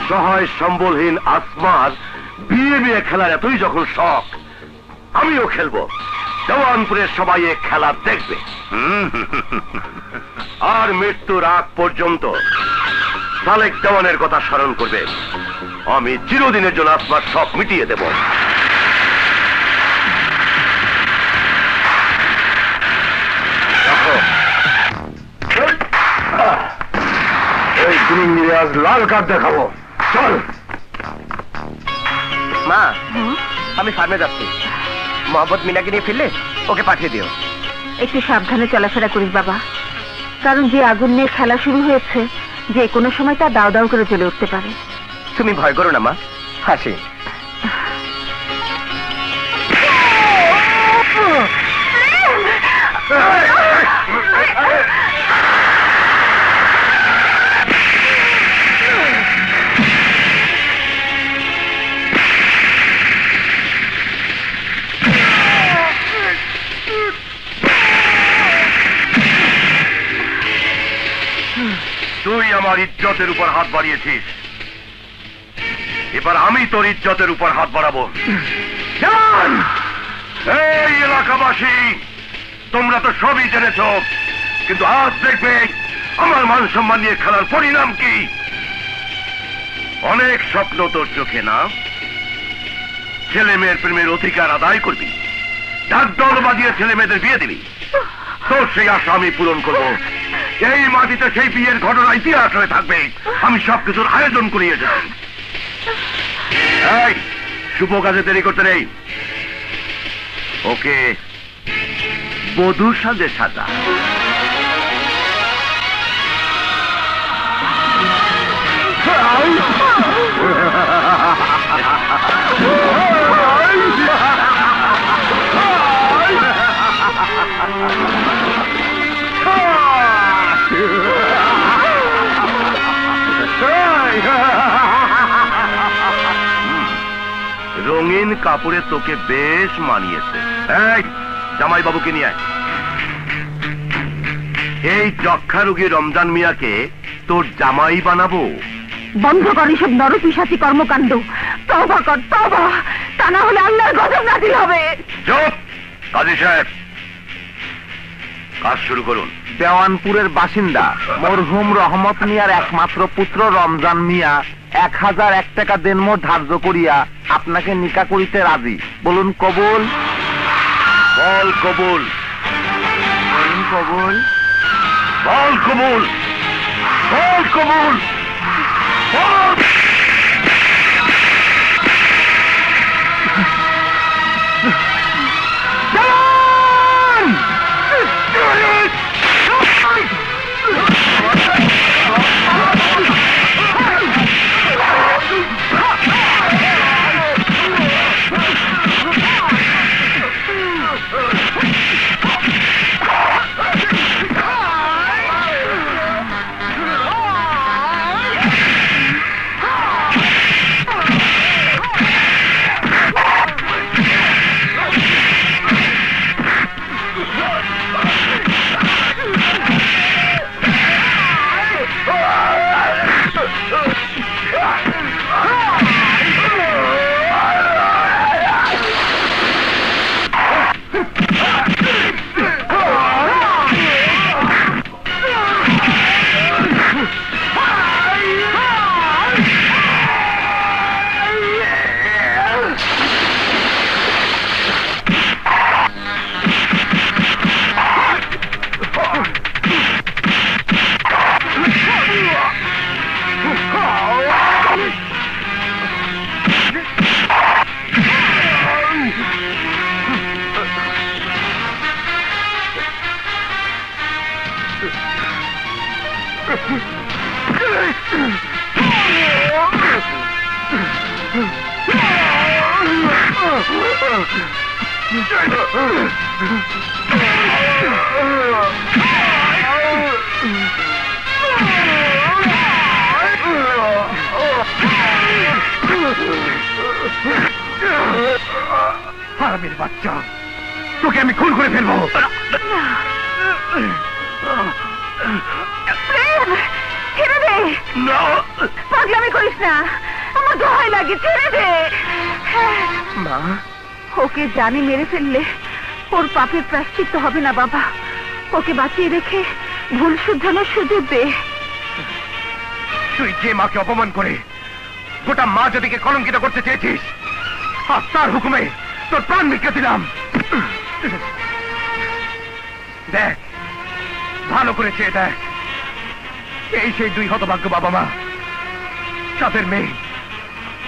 সহায় সম্বলহীন আসমার বিয়ে নিয়ে খেলার এতই যখন শখ, আমিও খেলবো। দেওয়ানপুরের সবাই এ খেলা দেখবে। আর মৃত্যুর আগ পর্যন্ত সালেক দেওয়ানের কথা স্মরণ করবে। আমি চিরদিনের জন্য আসমার শখ মিটিয়ে দেব। এই গ্রিন নিয়ে আজ লাল কার্ড দেখাবো। চল মা, আমি ফার্মে যাচ্ছি। মোহাম্মদ মিনাকে নিয়ে ফিরলে ওকে পাঠিয়ে দিও। একটু সাবধানে চলাফেরা করিস বাবা, কারণ যে আগুন নিয়ে খেলা শুরু হয়েছে যে কোনো সময় তা দাও দাও করে জ্বলে উঠতে পারে। তুমি ভয় করো না মা, হাসি। তুই আমার ইজ্জতের উপর হাত বাড়িয়েছিস, এবার আমি তোর ইজ্জতের উপর হাত বাড়াবো। এই এলাকাবাসী, তোমরা তো সবই জেনেছ, কিন্তু আজ দেখবে আমার মান সম্মান নিয়ে খেলার পরিণাম কি। অনেক স্বপ্ন তোর চোখে না, ছেলে মেয়ের প্রেমের অধিকার আদায় করবি, ডাক দল বাজিয়ে ছেলে মেয়েদের বিয়ে দিবি। তোর সেই আশা আমি পূরণ করবো। এই মাটিতে সেই বিয়ের ঘটনা ইতিহাস হয়ে থাকবে। আমি সবকিছুর আয়োজন করিয়ে দেব। এই শুভ কাজে দেরি করতে নেই, ওকে বধূ সাজে সাজা। রঙিন কাপড়ে তোকে বেশ মানিয়েছে। এই জামাই বাবুকে নিয়ে আয়। এই যক্ষা রোগী রমজান মিয়াকে তোর জামাই বানাবো। বন্ধ কর এসব নরপিশাচী কর্মকাণ্ড। তওবা কর, তওবা, তা না হলে আল্লাহর গজব নাযিল হবে। চুপ কাজী সাহেব, কাজ শুরু করুন। দেওয়ানপুরের বাসিন্দা মরহুম রহমত মিয়ার একমাত্র পুত্র রমজান মিয়া 1001 টাকা দেনমোহর ধার্য করিয়া আপনাকে নিকাহ করিতে রাজি। বলুন কবুল? বল কবুল। বলুন কবুল। বল কবুল। বল কবুল। বল। হারামির বাচ্চা, তোকে আমি খুন করে ফেলবো। প্রেম, ছেড়ে দে। না পাগলামি করিস না, আমার দোহাই লাগে, ছেড়ে দে। মা, ওকে জানি মেরে ফেললে ওর পাপের প্রায়শ্চিত্ত হবে না বাবা। ওকে বাঁচিয়ে রেখে ভুল শুধরানোর সুযোগ দে। তুই যে মাকে অপমান করে গোটা মা জাতিকে কলঙ্কিত করতে চেয়েছিস, আর তার হুকুমে তোর প্রাণ ভিক্ষা দিলাম। দেখ, ভালো করে চেয়ে দেখ, এই সেই দুই হতভাগ্য বাবা মা, তাদের মেয়ে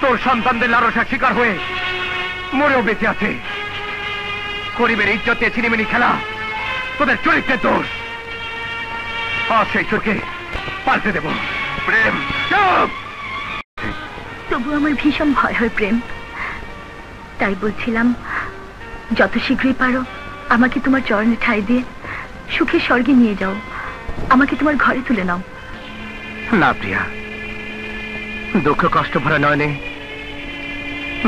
তোর সন্তানদের লালসার শিকার হয়ে মরেও বেঁচে আছে। গরিবের ইজ্জতে ছিনিমিনি খেলা তোদের চরিত্রের দোষ। আজ সেই সুরকে পাল্টে দেব। প্রেম, চুপ! তবু আমার ভীষণ ভয় হয় প্রেম, তাই বলছিলাম যত শীঘ্রই পারো আমাকে তোমার চরণে ঠাঁই দিয়ে সুখের স্বর্গে নিয়ে যাও, আমাকে তোমার ঘরে তুলে নাও। না প্রিয়া, দুঃখ কষ্ট ভরা নয়নে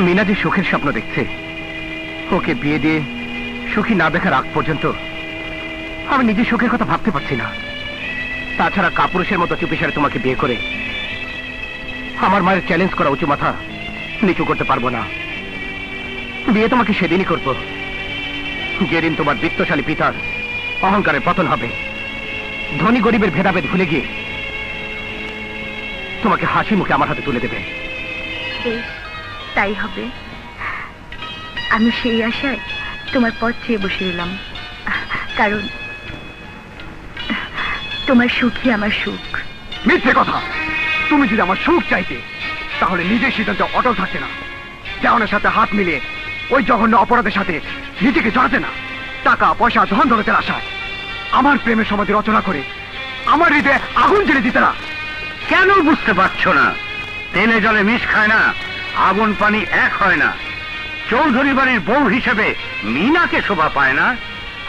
মিনা যে সুখের স্বপ্ন দেখছে, ওকে বিয়ে দিয়ে সুখী না দেখার আগ পর্যন্ত আমি নিজে সুখের কথা ভাবতে পারছি না। তাছাড়া কাপুরুষের মতো চুপিসারে তোমাকে বিয়ে করে আমার মায়ের চ্যালেঞ্জ করা উঁচু মাথা নিচু করতে পারবো না। বিয়ে তোমাকে সেদিনই করব যেদিন তোমার বিত্তশালী পিতার অহংকারের পতন হবে, ধনী গরিবের ভেদাভেদ ভুলে গিয়ে তোমাকে হাসি মুখে আমার হাতে তুলে দেবে। বেশ, তাই হবে। আমি সেই আশায় তোমার পথ চেয়ে বসে রইলাম, কারণ তোমার সুখই আমার সুখ। মিথ্যে কথা! তুমি যদি আমার সুখ চাইতে তাহলে নিজের সিদ্ধান্তে অটল থাকতে না, দেওয়ানের সাথে হাত মিলিয়ে ওই জঘন্য অপরাধের সাথে নিজেকে জড়াতে না। টাকা পয়সা ধন দৌলতের আশায় আমার প্রেমের সমাধি রচনা করে আমার হৃদয়ে আগুন জ্বেলে দিতে না। কেন বুঝতে পারছো না? তেলে জলে মিশ খায় না, আগুন পানি এক হয় না। চৌধুরী বাড়ির বউ হিসেবে মিনাকে শোভা পায় না।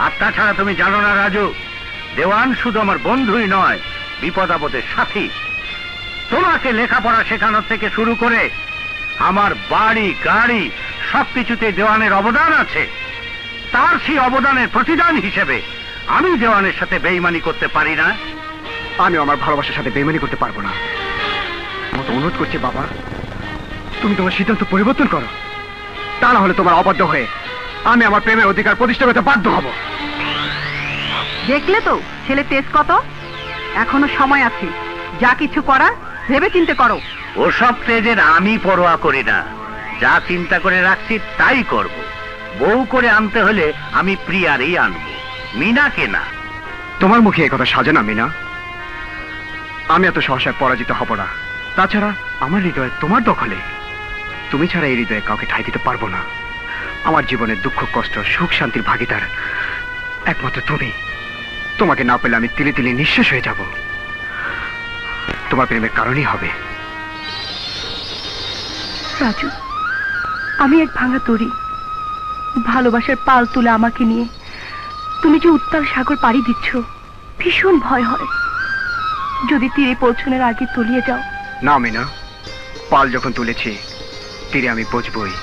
আর তাছাড়া তুমি জানো না রাজু, দেওয়ান শুধু আমার বন্ধুই নয়, বিপদ আপদের সাথী। তোমাকে লেখাপড়া শেখানোর থেকে শুরু করে আমার বাড়ি গাড়ি সবকিছুতে দেওয়ানের অবদান আছে। তার সেই অবদানের প্রতিদান হিসেবে আমি দেওয়ানের সাথে বেইমানি করতে পারি না। আমি আমার ভালোবাসার সাথে বেইমানি করতে পারবো না। আমি তো অনুরোধ করছি বাবা, তুমি তোমার সিদ্ধান্ত পরিবর্তন করো, তা না হলে তোমার অবাধ্য হয়ে আমি আমার প্রেমের অধিকার প্রতিষ্ঠা করতে বাধ্য হব। দেখলে তো ছেলে তেজ কত, এখনো সময় আছে, যা কিছু করার ভেবে চিন্তে করো। ওসব তেজের আমি পরোয়া করি না, যা চিন্তা করে রাখছি তাই করব। বউ করে আনতে হলে আমি প্রিয়ারই আনবো, মিনাকে না। তোমার মুখে এই কথা সাজে না মিনা। আমি এত সহসায় পরাজিত হব না। তাছাড়া আমার হৃদয় তোমার দখলে, তুমি ছাড়া এই হৃদয়ে কাউকে ঠাঁই দিতে পারবো না। আমার জীবনের দুঃখ কষ্ট সুখ শান্তির ভাগিদার একমাত্র তুমি। তোমাকে না পেলে আমি তিলে তিলে নিঃশেষ হয়ে যাব। তোমার প্রেমের কারণই হবে। রাজু, আমি এক ভাঙা তরি, ভালোবাসার পাল তুলে আমাকে নিয়ে তুমি যে উত্তাল সাগর পাড়ি দিচ্ছ, ভীষণ ভয় হয় যদি তীরে পৌঁছানোর আগে তলিয়ে যাও। না মিনা, পাল যখন তুলেছি তীরে আমি পৌঁছবই,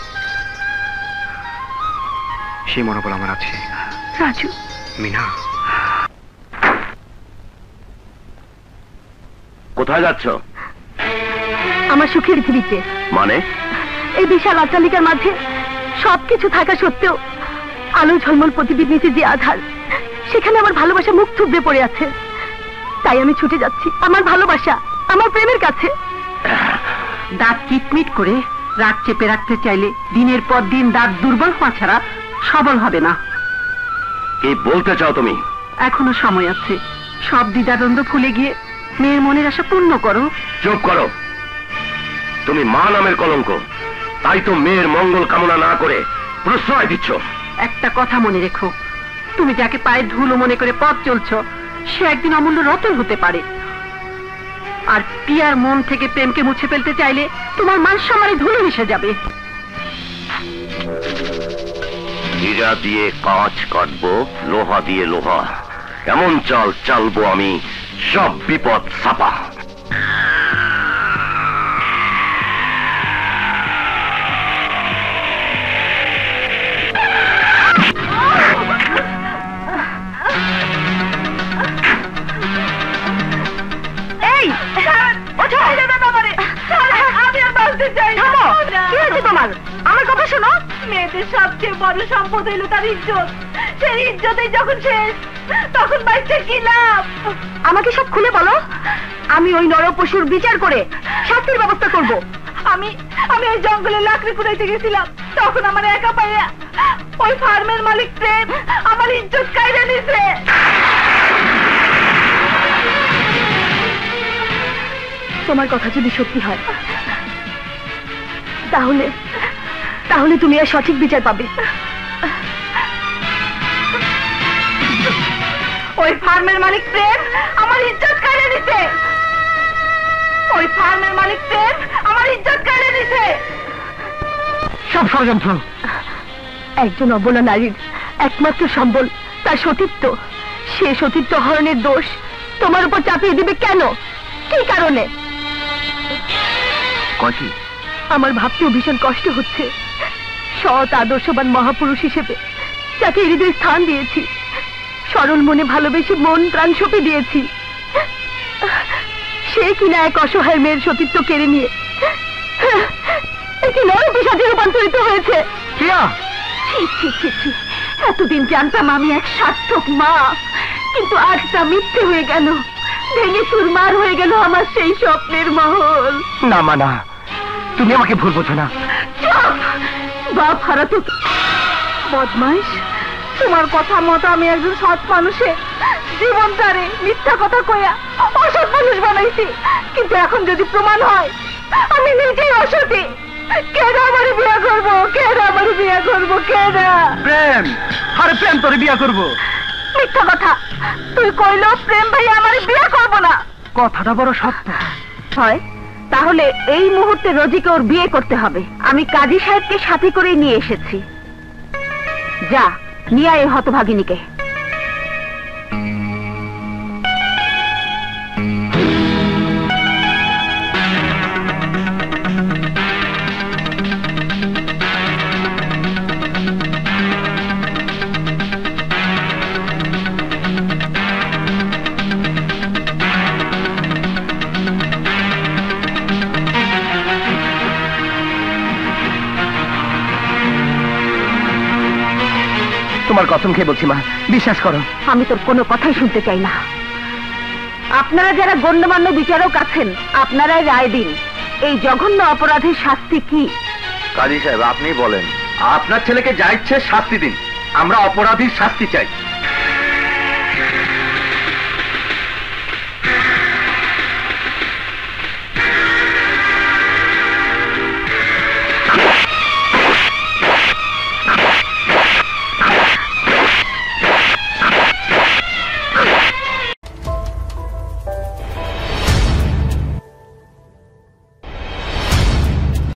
সেই মনোবল আমার আছে। রাজু, মিনা, কোথায় যাচ্ছ? আমার সুখের পৃথিবীতে। মানে? এই বিশাল অট্টালিকার মাঝে সবকিছু থাকা সত্ত্বেও আলো ঝলমল প্রতিদিন নিচে যে আধার, সেখানে আমার ভালোবাসা মুখ থুবড়ে পড়ে আছে। তাই আমি ছুটে যাচ্ছি আমার ভালোবাসা, আমার প্রেমের কাছে। দাঁত কিটমিট করে রাত চেপে রাখতে চাইলে দিনের পর দিন দাঁত দুর্বল হওয়া ছাড়া সবল হবে না। কি বলতে চাও তুমি? এখনো সময় আছে, সব দ্বিধাদ্বন্দ্ব ভুলে গিয়ে মেয়ের মনের আশা পূর্ণ করো। চুপ করো! তুমি মা নামের কলঙ্ক, তাই তো মেয়ের মঙ্গল কামনা না করে প্রশ্রয় দিচ্ছ। একটা কথা মনে রেখো, তুমি যাকে পায়ে ধুলো মনে করে পথ চলছো, সে একদিন অমূল্য রতন হতে পারে। আর পিয়ার মন থেকে প্রেমকে মুছে ফেলতে চাইলে তোমার মান সম্মানে ধুলো মিশে যাবে। হীরা দিয়ে কাঁচ কাটবো, লোহা দিয়ে লোহা, এমন চাল চালবো আমি, সব বিপদ ছাপা। এই, ওঠো! চাই না। কি হয়েছে তোমার? আমার কথা শোনো। মেয়েদের সবচেয়ে বড় সম্পদ হইল তার ইজ্জত। সেই ইজ্জতে যখন শেষ, তখন বাচ্চা কি লাভ? আমাকে সব খুলে বলো। আমি ওই নরপশুর বিচার করে শাস্তির ব্যবস্থা করব। আমি ওই জঙ্গলে লাকড়ি কুড়াইতে গেছিলাম, তখন আমার একা পাইয়া ওই ফার্মের মালিক প্রেম আমার ইজ্জত কাইরা নিছে। তোমার কথা যদি সত্যি হয়, তাহলে তুমি আর সঠিক বিচার পাবে। ওই ফার্মের মালিক প্রেম আমার ইজ্জত কাইরা নিছে। ওই ফার্মের মালিক প্রেম আমার ইজ্জত কাইরা নিছে। সব ষড়যন্ত্র। একজন অবলা নারীর একমাত্র সম্বল তার সতীত্ব। সে সতীত্ব হরণের দোষ তোমার উপর চাপিয়ে দিবে কেন? কি কারণে? কয়টি? আমার ভাবতেও ভীষণ কষ্ট হচ্ছে। সৎ আদর্শবান মহাপুরুষ হিসেবে যাকে হৃদয় স্থান দিয়েছি, সরল মনে ভালোবেসে মন প্রাণ সঁপে দিয়েছি, সে কিনা এক অসহায় মেয়ের সতীত্ব কেড়ে নিয়ে একটি নরপিশাচে রূপান্তরিত হয়েছে। প্রিয়া, ছি ছি ছি ছি, এতদিন জানতাম আমি এক সার্থক মা, কিন্তু আজ তা মিথ্যে হয়ে গেল। ভেঙে চুরমার হয়ে গেল আমার সেই স্বপ্নের মহল। না মা না, তুমি আমাকে ভুল বোঝো না। চুপ! বাপ হারাতো বদমাইশ। তোমার কথা মতো আমি একজন সৎ মানুষে জীবন তারে মিথ্যা কথা কইয়া অসৎ মানুষ বানাইছি, কিন্তু এখন যদি প্রমাণ হয় আমি নিজেই অসতী, কেডা আমার বিয়ে করবো? কেডা আমার বিয়ে করবো? কেডা? প্রেম, আরে প্রেম তোরে বিয়া করবো। মিথ্যা কথা। তুই কইলো প্রেম ভাই আমার বিয়ে করবো না। কথাটা বড় সত্য। হয় তাহলে এই মুহূর্তে রোজিকে ওর বিয়ে করতে হবে। আমি কাজী সাহেবকে সাথে করে নিয়ে এসেছি। যা নিয়ে আয় হতভাগিনীকে। তোমার কসম খেয়ে বলছি মা, বিশ্বাস করো। আমি তোর কোনো কথাই শুনতে চাই না। আপনারা যারা গণ্যমান্য বিচারক আছেন, আপনারাই রায় দিন এই জঘন্য অপরাধের শাস্তি কি। কাজী সাহেব আপনি বলেন। আপনার ছেলেকে যা ইচ্ছে শাস্তি দিন, আমরা অপরাধীর শাস্তি চাই।